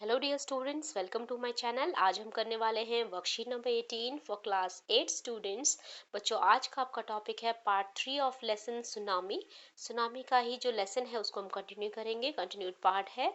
Hello dear students, welcome to my channel. आज हम करने वाले हैं worksheet number 18 for class 8 students. बच्चों, आज का आपका टॉपिक है part 3 of lesson tsunami. Tsunami का ही जो लेसन है उसको हम कंटिन्यू करेंगे, कंटिन्यूड पार्ट है।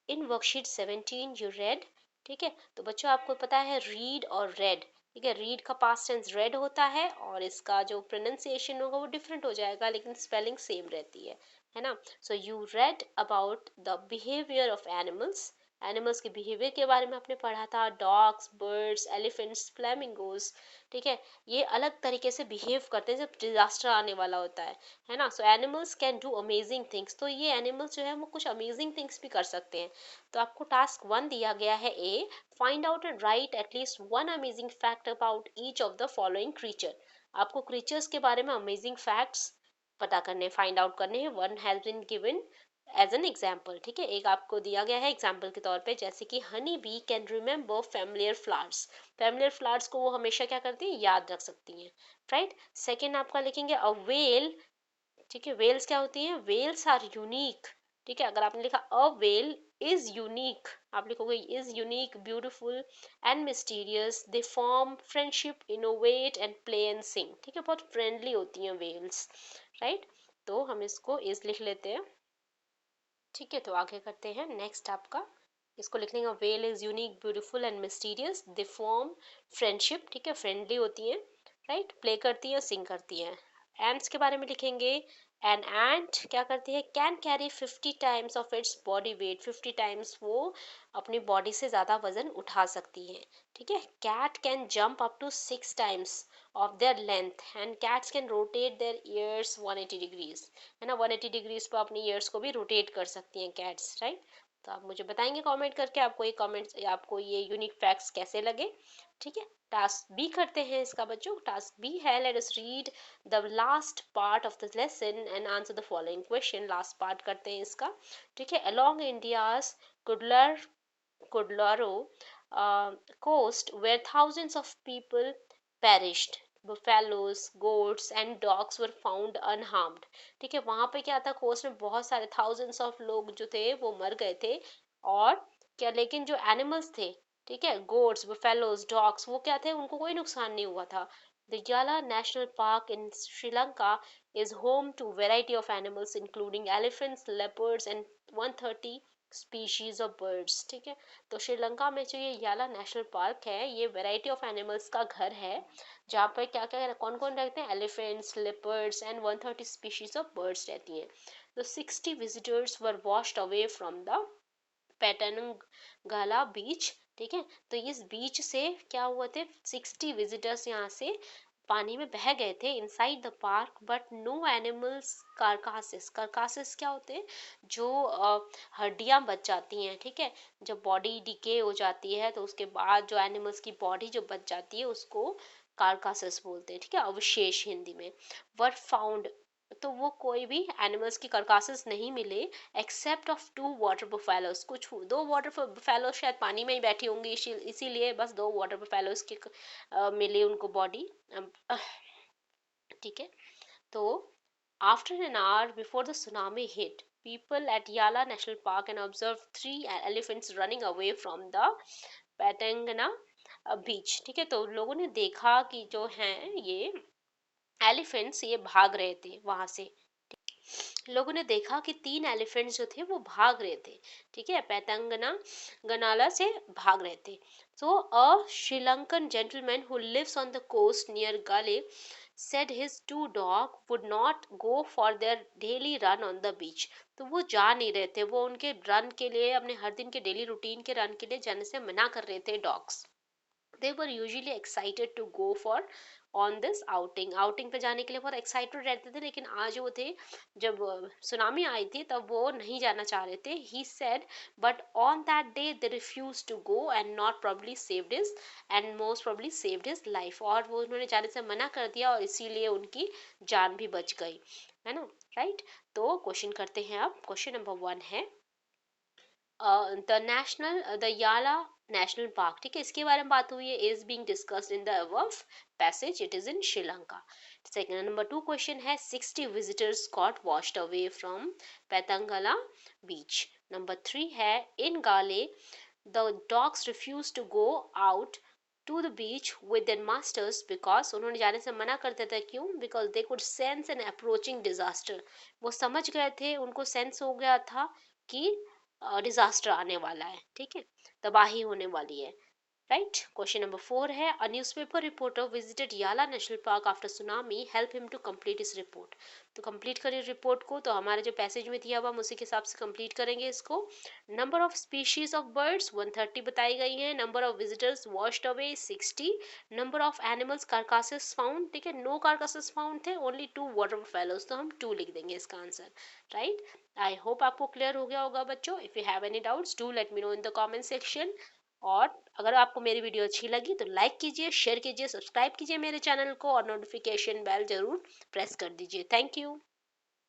In worksheet 17 you read. ठीक है, तो बच्चों आपको पता है रीड और रेड। ठीक है, रीड का पास्ट टेंस रेड होता है और इसका जो प्रोनाउंसिएशन होगा वो डिफरेंट हो जाएगा, लेकिन स्पेलिंग सेम रहती है ना। So you read about the behaviour of animals. Animals के बिहेवियर के बारे में आपने पढ़ा था। Dogs, birds, elephants, flamingos. ठीक है, ये अलग तरीके से बिहेव करते हैं जब डिजास्टर आने वाला होता है ना। सो animals can do amazing things. तो ये एनिमल्स जो है वो कुछ अमेजिंग थिंग्स भी कर सकते हैं। तो आपको टास्क 1 दिया गया है, A find out and write at least one amazing fact about each of the following creature. आपको क्रीचर्स के बारे में अमेजिंग फैक्ट्स पता करने, फाइंड आउट करने हैं। One has been given as an example. ठीक है, एक आपको दिया गया है एग्जाम्पल के तौर पे, जैसे कि honey bee can remember familiar flowers. Familiar flowers को वो हमेशा क्या करती है, याद रख सकती हैं। राइट। सेकेंड आपका लिखेंगे अ वेल। ठीक है, वेल्स क्या होती हैं, वेल्स आर यूनिक। ठीक है, अगर आपने लिखा अ वेल इज यूनिक, आप लिखोगे is unique, beautiful and mysterious. They form friendship, innovate and play and सिंग। ठीक है, बहुत फ्रेंडली होती हैं वेल्स। राइट, तो हम इसको इज लिख लेते हैं। ठीक है, तो आगे करते हैं। नेक्स्ट आपका इसको लिखने का, well is unique, beautiful and mysterious. They form friendship. ठीक है, फ्रेंडली होती हैं। राइट, प्ले करती हैं, सिंग करती हैं। एंड्स के बारे में लिखेंगे, एन एंट क्या करती है, can carry 50 times of its body weight. 50 times वो अपनी बॉडी से ज़्यादा वजन उठा सकती है। ठीक है, cat can jump up to 6 times of their length and cats can rotate their ears 180 degrees। है ना, 180 डिग्रीज पर अपनी ईयर्स को भी रोटेट कर सकती हैं कैट्स। राइट, तो आप मुझे बताएंगे कमेंट करके आपको ये कमेंट्स, आपको ये यूनिक फैक्ट्स कैसे लगे। ठीक है, टास्क बी करते हैं इसका बच्चों। टास्क बी है, let us read the last part of the lesson and answer the following question. Last part करते हैं इसका। ठीक है, along India's Cuddalore Cuddalore coast where thousands of people perished, buffaloes, goats and dogs were found unharmed। ठीक है, वहां पे क्या था, कोस्ट में बहुत सारे thousands of लोग जो थे वो मर गए थे। और क्या, लेकिन जो एनिमल्स थे, ठीक है, गोट्स, buffaloes, डॉग्स, वो क्या थे, उनको कोई नुकसान नहीं हुआ था। The Yala National Park in Sri Lanka is home to variety of animals including elephants, leopards and 130 species of birds. ठीक है, तो श्रीलंका में जो ये याला नेशनल पार्क है, ये वैरायटी ऑफ एनिमल्स का घर है, जहाँ पर क्या क्या कौन कौन रहते हैं, elephants, leopards and 130 species of birds रहती हैं। तो 60 visitors were washed away from the Patanangala beach. ठीक है, तो इस बीच से क्या हुआ थे, 60 विजिटर्स यहाँ से पानी में बह गए थे inside the park, but no animals carcasses. Carcasses क्या होते हैं, जो हड्डियां बच जाती हैं। ठीक है, जब बॉडी डिके हो जाती है तो उसके बाद जो एनिमल्स की बॉडी जो बच जाती है उसको कार्कासेस बोलते हैं। ठीक है, अवशेष हिंदी में। वर फाउंड, तो वो कोई भी एनिमल्स की कार्कासेस नहीं मिले, एक्सेप्ट ऑफ 2 वाटर बुफेलोस। कुछ 2 वाटर बुफेलोस शायद पानी में ही बैठी होंगी, इसीलिए बस 2 वाटर बुफेलोस की मिली उनको बॉडी। ठीक है, तो after an hour before the tsunami hit, people at Yala National Park and observed 3 elephants running away from the Patangana बीच। ठीक है, तो लोगों ने देखा कि जो हैं ये एलिफेंट्स ये भाग रहे थे वहां से। लोगों ने देखा कि 3 एलिफेंट्स जो थे वो भाग रहे थे। ठीक है, पैतंगना गनाला से भाग रहे थे। So a Sri Lankan gentleman who lives on the coast near Galle said his 2 dog would not go for their daily run on the beach। तो वो जा नहीं रहे थे, वो उनके रन के लिए, अपने हर दिन के डेली रूटीन के रन के लिए जाने से मना कर रहे थे dogs. they were usually excited to go for on this outing पे जाने के लिए बहुत एक्साइटेड रहते थे, लेकिन आज वो थे, जब सुनामी आई थी तब वो नहीं जाना चाह रहे थे। he said but on that day they refused to go and not probably saved his and most probably saved his life। और वो उन्होंने जाने से मना कर दिया और इसीलिए उनकी जान भी बच गई, है ना। राइट, तो क्वेश्चन करते हैं। अब क्वेश्चन नंबर 1 है, द याला नेशनल पार्क। ठीक है, इसके बारे में बात हुई है, is being discussed in the above passage, it is in Sri Lanka. Second number 2 question है, 60 visitors got washed away from Patanangala beach. Number 3 है, in Galle the dogs refuse to go out to the beach with their masters because उन्होंने जाने से मना करते थे, क्यों? Because they could sense an approaching disaster. वो समझ गए थे, उनको सेंस हो गया था कि डिजास्टर आने वाला है, ठीक है, तबाही होने वाली है। राइट। क्वेश्चन नंबर 4 है, a newspaper reporter visited Yala national park after tsunami, help him to complete इस रिपोर्ट। तो कंप्लीट करिए रिपोर्ट को, तो हमारे जो पैसेज में दिया हुआ हम उसी के हिसाब से कंप्लीट करेंगे इसको। Number of species of birds 130 बताई गई है, number of visitors washed away 60, number of animals carcasses found, ठीक है, नो कार्कासेस फाउंड थे, ओनली 2 वाटर फेलोज, तो हम 2 लिख देंगे इसका आंसर। राइट। आई होप आपको क्लियर हो गया होगा बच्चों। If you have any doubts do let me know in the comment section. और अगर आपको मेरी वीडियो अच्छी लगी तो लाइक कीजिए, शेयर कीजिए, सब्सक्राइब कीजिए मेरे चैनल को और नोटिफिकेशन बेल जरूर प्रेस कर दीजिए। Thank you.